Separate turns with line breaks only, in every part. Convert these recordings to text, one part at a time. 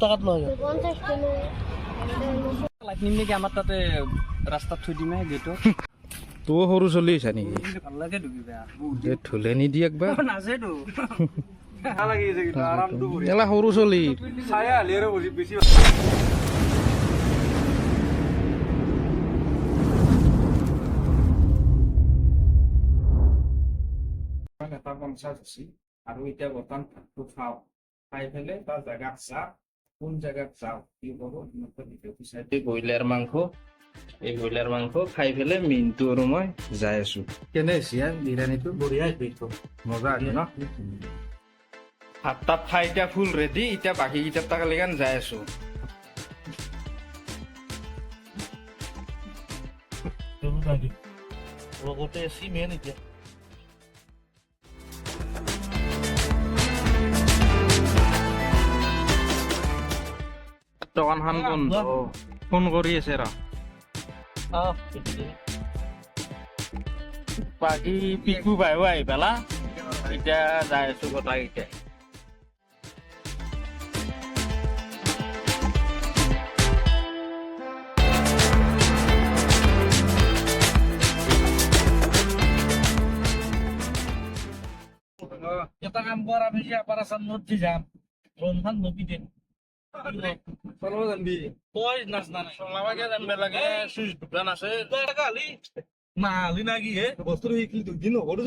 টাকাত লয় লাইট নিম নেকি আমাৰ তাতে ৰাস্তাত থৈ দিমে গেটত
তো সৰু চলি আছা নেকি
ভাল লাগে দুবিবা
ধুলে নিদি একবাৰ
নাচেতো ভাল লাগিছে কিন্তু আৰামটো কৰি
এলা সৰু চলি
ছায়া হলি আৰু বুজি বেছি
এটা 50 আছে আৰু এতিয়া বৰ্তমান ভাতটো খাওঁ খাই পেলাই তাৰ জেগাত যাওঁ কোন জেগাত যাওঁ কি কৰোঁ ব্ৰইলাৰ মাংস এই ব্ৰইলাৰ মাংস খাই পেলাই মিনটো আৰু মই যাই আছো কেনে হৈছে বিৰিয়ানীটো
বঢ়িয়া হৈছে
মজা আছে ন ভাত তাত খাই এতিয়া ফুল ৰেডি এতিয়া বাকী কেইটাৰ তাকালিকান যাই আছো
লগতে চিমেণ্ট এতিয়া
দোকানখন বন্ধ ফোন কৰি আছে ৰ বাকী পিকু বাইও আহি পেলা এতিয়া যাই আছো গোটাকেইটা
এটা কাম কৰ আমি যে আপাৰাচান নদী যাম ৰনখন নদী দিম চলাব জানবি তই নাচ নানাই
চলাবাকে জানিব লাগে চুইচ দোকান আছে
নাহালি না কি হে
বস্তুটো শিকিলি দুদিন নকৰো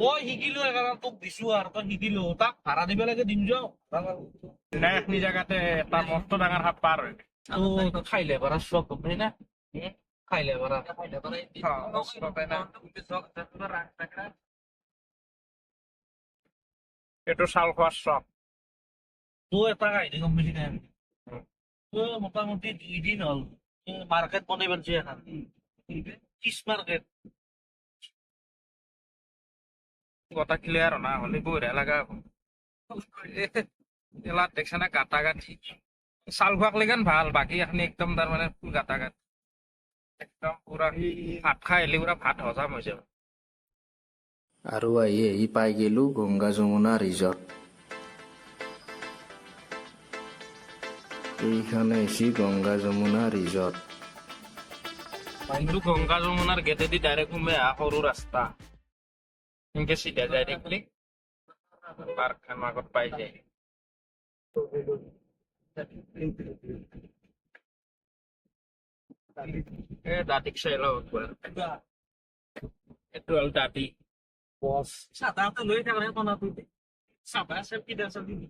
তই শিকিলো সেইকাৰণে তোক দিছো আৰু তই শিকিলো তাক ভাড়া দিব লাগে দিম যাওঁ
নাই এখনি জেগাতে এটা মস্ত ডাঙৰ সাপ পাৰ হয়
খাইলে পাৰা চক গম না খাইলে পাৰা
এইটো চাউল খোৱাৰ চক
তই এটা কাহিনী গম পাইছি নাই তই মোটামুটি 2 দিন হ'ল মাৰ্কেট বনাই পাৰছি এখন ফিছ মাৰ্কেট
গোটা ক্লিয়াৰ না হলে বঢ়িয়া লগা এলাত দেখছে না গাটা গাঠি চাউল খোৱাক লেগান ভাল বাকী এখনি একদম তাৰমানে ফুল গাটা গাঠি একদম পুৰা ভাত খাই আহিলে পুৰা ভাত হজম হৈ যাব
আৰু আহি পাই গেলো গংগা যমুনা ৰিজৰ্ট এইখানে হৈছে গংগা যমুনা ৰিজৰ্ট
কিন্তু গংগা যমুনাৰ গেটেদি ডাইৰেক্ট সোমাই সৰু ৰাস্তা এনেকে চিধা যাই দেখলি পাৰ্কখন আগত পাই যায় দাঁতিক চাই লওঁ এইটো হ'ল দাঁতি
বস সাধাৰণতে লৈ থাকে কোনাটো চাবা আছে কি দাছ দিবি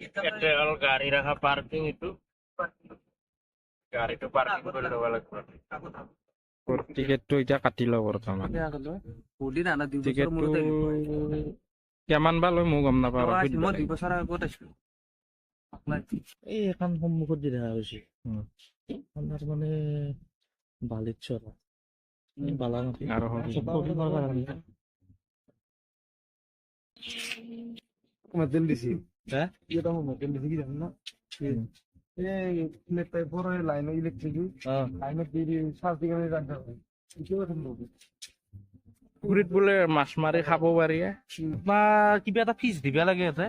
এটা হ'ল গাড়ী ৰখা পাৰ্কিং এইটো গাড়ীটো পাৰ্কিং কৰি ল'ব লাগিব টিকেটটো এতিয়া কাটি লওঁ বৰ্তমান টিকেটটো কিমান বা লয় মই গম নাপাওঁ
এই এখন সন্মুখত দি দেখা হৈছে আমাৰ মানে বালিত চৰা বালামাটি
আৰু
মেটেল দিছি
হা
এটা মেটেল দিছি কি জানো না এই প্লেট টাইপৰ লাইন ইলেক্ট্ৰিক লাইনত দি চাৰ্জ দি কেনে ৰাখা হয় কিয় সম্ভৱ
পুখুৰীত বোলে মাছ মাৰি খাব পাৰি
বা কিবা এটা ফিজ দিবা লাগে ইয়াতে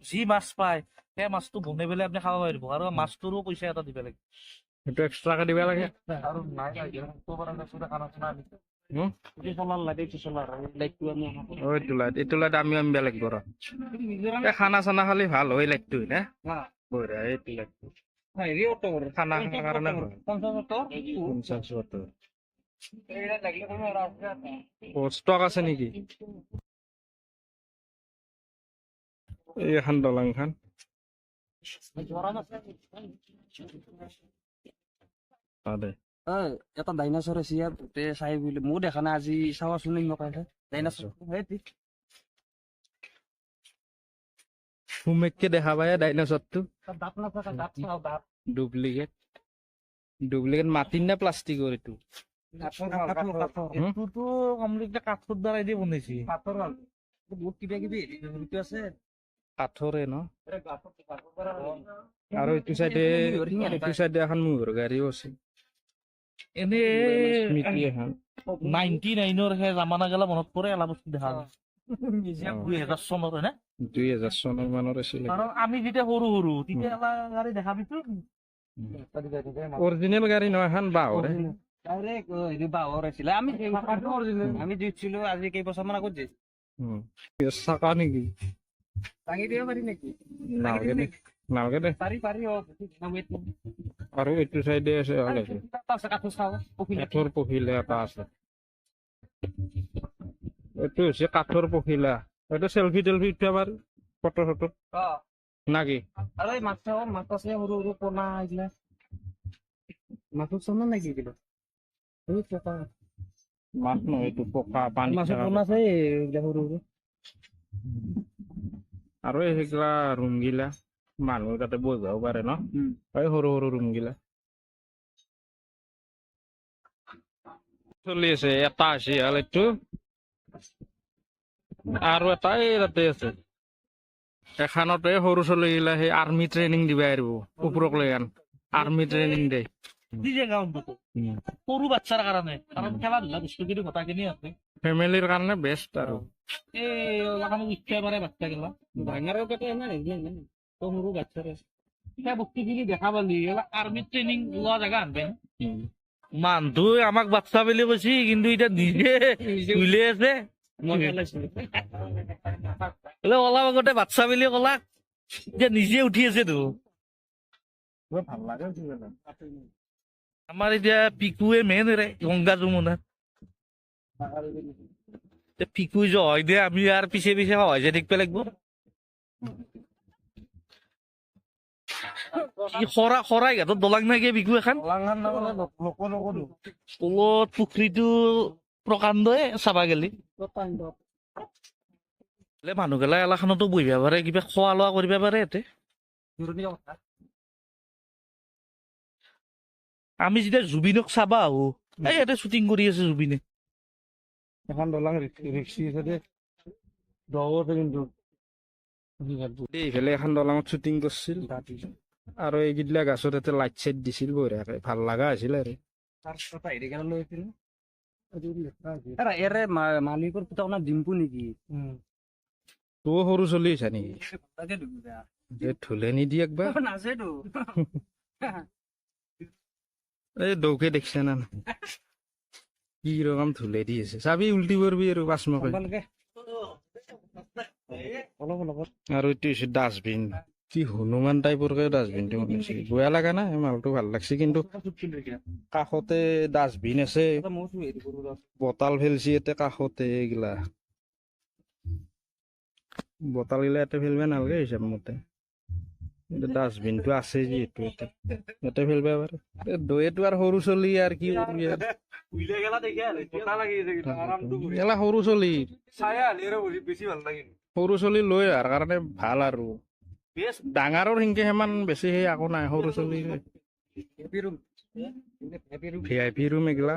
যি মাছ পায় সেই মাছটো বনাই পেলাই আপুনি খাব পাৰিব আৰু মাছটোৰো পইচা এটা দিব লাগে
সেইটো এক্সট্ৰাকে দিব লাগে
আৰু নাই খানা চানা
এইটো লাইট আমি আনিব লাগিব খানা চানা খালি ভাল হয় লাইটটো না বঢ়িয়া এইটো লাইটটো খানা খানাৰ কাৰণে 50 ষ্টক আছে নেকি এই এখন দলংখন
এটা ডাইনাছৰ আছে ইয়াত চাই বুলি ময়ো দেখা নাই আজি চাবাচোন ডাইনাছৰ
সুমেককে দেখা পায় ডাইনাছৰটো ডুপ্লিকেট মাটিৰ নে প্লাষ্টিকৰ এইটো
কাঠৰ দ্বাৰাই দি বনাইছে বহুত কিবা কিবি আছে
কাঠৰে ন আৰু এইটো চাইডে এখন মূৰৰ গাড়ীও আছে
এনে
স্মৃতি এখন
99ৰ সেই জামানা গেলা মনত পৰে এলা বস্তু দেখা যায় 2000 চনৰ হয়নে
2000 চনৰ মানৰ আছিলে
কাৰণ আমি যেতিয়া সৰু সৰু তেতিয়া এলা গাড়ী দেখা পাইছো
অৰিজিনেল গাড়ী নহয় এখন বাহৰে
ডাইৰেক্ট হেৰি বাহৰ আছিলে আমি আমি দিছিলো আজি কেইবছৰমান আগত যে
চাকা নেকি
দাঙি দিব পাৰি নেকি
নালগে দে নালগে দে
পাৰি পাৰি
আৰু এইটো চাইডে আছে
কাঠো চাওঁ
কাঠৰ পখিলা এটা আছে এইটো হৈছে কাঠৰ পখিলা এইটো চেলফি টেলফি উঠিব পাৰি ফটো চটো নাকি
আৰু এই মাছ আছে সৰু সৰু পোনা এইগিলা মাছ চানা নেকি কিলো
মাছ নহয় এইটো পকা পানী
মাছ পোনা আছে এইগিলা সৰু সৰু
আৰু সেইগিলা ৰুম গিলা মানুহ তাতে বহিবও পাৰে ন এই সৰু সৰু ৰুম গিলা চলি আছে এটা আছে হল এইটো আৰু এটা এই তাতে আছে এখানতে সৰু চলি গিলা সেই আৰ্মি ট্ৰেইনিং দিবা আহিব ওপৰক লৈ আন আৰ্মি ট্ৰেইনিং দে
দিছে গাঁৱত সৰু বাচ্চাৰ কাৰণে কাৰণ খেলা ধূলা বস্তু কিন্তু গোটাখিনি আছে
ফেমিলিৰ কাৰণে বেষ্ট আৰু
এই লাখানো উঠিব পাৰে বাচ্চা গেলা
ডাঙৰৰ পেটে ইমান সৰু বাচ্চাৰ
সেই বস্তুখিনি দেখা পালি আৰ্মি ট্ৰেইনিং লোৱা জেগা আনবে মানুহটো আমাক বাচ্চা বুলি কৈছি কিন্তু এতিয়া নিজে উলিয়াই আছে অলপ আগতে বাচ্চা বুলি কলাক এতিয়া নিজে উঠি আছে তো
ভাল লাগে
আমাৰ এতিয়া পিকুৱে মেইন ৰে গংগা যমুনাত পিকু যে হয় দে আমি আৰু পিছে পিছে হয় যে দেখিব লাগিব শৰাই ঘাটত দলাং নাই গে পিকু এখন তলত পুখুৰীটো প্ৰকাণ্ডই চাবা গেলি মানুহগেলা এলাখনতো বহিব পাৰে কিবা খোৱা লোৱা কৰিব পাৰে ইয়াতে আমি যেতিয়া জুবিনক চাবা আহো এই ইয়াতে শ্বুটিং কৰি আছে জুবিনে
এখন দলাং ৰিক্সি আছে দে কিন্তু
এইফালে এখন দলঙত শ্বুটিং কৰিছিল আৰু এইগিলা গাছত ইয়াতে লাইট চাইট দিছিল বঢ়িয়াকে ভাল লগা হৈছিল আৰু
এৰে মালিকৰ পুতক না ডিম্পু নেকি
তৌ সৰু চলি আছা নেকি ধুলে নিদি একবাৰ
নাচেতো
এই দৌকে দেখছে না কি ৰকম ধুলে দি আছে চাবি উল্টি কৰবি আৰু পাঁচমকে আৰু এইটো হৈছে ডাষ্টবিন কি হনুমান টাইপৰ ডাষ্টবিনটো বনাইছে বেয়া লগা নাই মালটো ভাল লাগছে কিন্তু কাষতে ডাষ্টবিন আছে বটাল ফেলছি ইয়াতে কাষতে এইগিলা বটাল গিলা ইয়াতে ফেলবা নালাগে হিচাপ মতে ডাষ্টবিনটো আছে যিহেতু ইয়াতে ফেলবা পাৰে দৈটো আৰু সৰু চলি আৰু কি কৰবি আৰু এলা সৰু চলি সৰু চলি লৈ অহাৰ কাৰণে ভাল আৰু ডাঙৰৰ সিংকে সিমান বেছি সেই একো নাই সৰু চলি VIP ৰুম এগিলা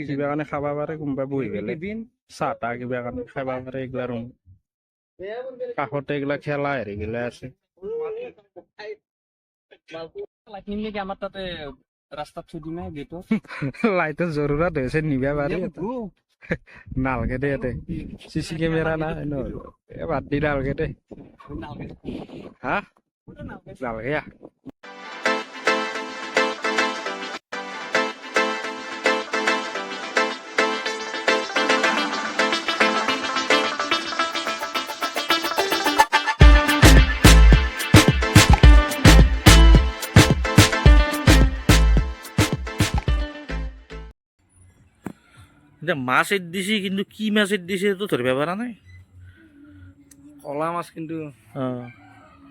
কিবা কাৰণে খাব পাৰে কোনোবা বহি পেলাই চাহ তাহ কিবা কাৰণে খাব পাৰে এইগিলা ৰুম কাষতে এইগিলা খেলা হেৰি গিলা আছে
আমাৰ তাতে ৰাস্তাত থৈ দিম গেটত
লাইটৰ জৰুৰত হৈছে নিবা পাৰি নালগে দে ইয়াতে CC কেমেৰা নাই বাদ দি নালগে দে হা নালগে
এতিয়া মাছ এড দিছি কিন্তু কি মাছ এড দিছে তো ধৰিব পৰা নাই
কলা মাছ কিন্তু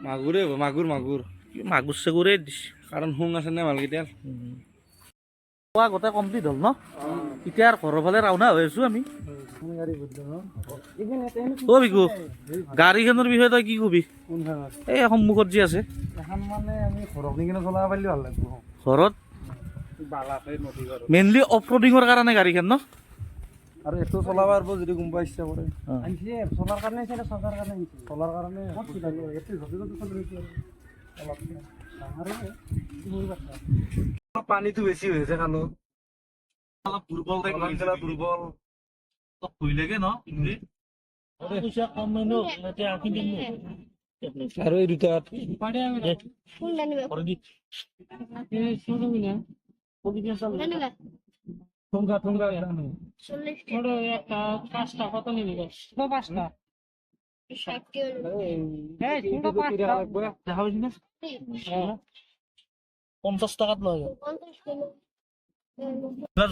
মাগুৰে হ'ব মাগুৰ
মাগুৰ চাগুৰে দিছে
কাৰণ শুং আছে নে মালকেইটাৰ
খোৱা গোটেই কমপ্লিট হ'ল ন এতিয়া আৰু ঘৰৰ ফালে ৰাওনা হৈ আছো আমি অ বিকু গাড়ীখনৰ বিষয়ে তই কি কবি এই সন্মুখত যি আছে
মানে আমি ঘৰত নি কিনে চলাব পাৰিলে ভাল লাগিব
ঘৰত মেইনলি অফ ৰডিঙৰ কাৰণে গাড়ীখন ন
আৰু এইটো চলাব পাৰিব যদি কোনোবা ইচ্ছা কৰে চলাৰ কাৰণে চলাৰ কাৰণে পানীটো বেছি হৈছে কালো
অলপ দুৰ্বল টাইপ
জেলা দুৰ্বল
অলপ ভয় লাগে ন পইচা কম ন এতিয়া কিনি
আৰু এই দুটাত ঠুংগা ঠুংগা
দেখা পাইছি না 50 টাকাত লয়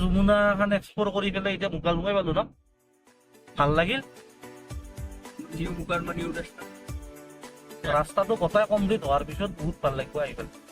যমুনা খান এক্সপ্লোৰ কৰি পেলাই এতিয়া মুকাল মুকাই পালো ন ভাল লাগিল ৰাস্তাটো গোটাই কমপ্লিট হোৱাৰ পিছত বহুত ভাল লাগিব আহি পেলাই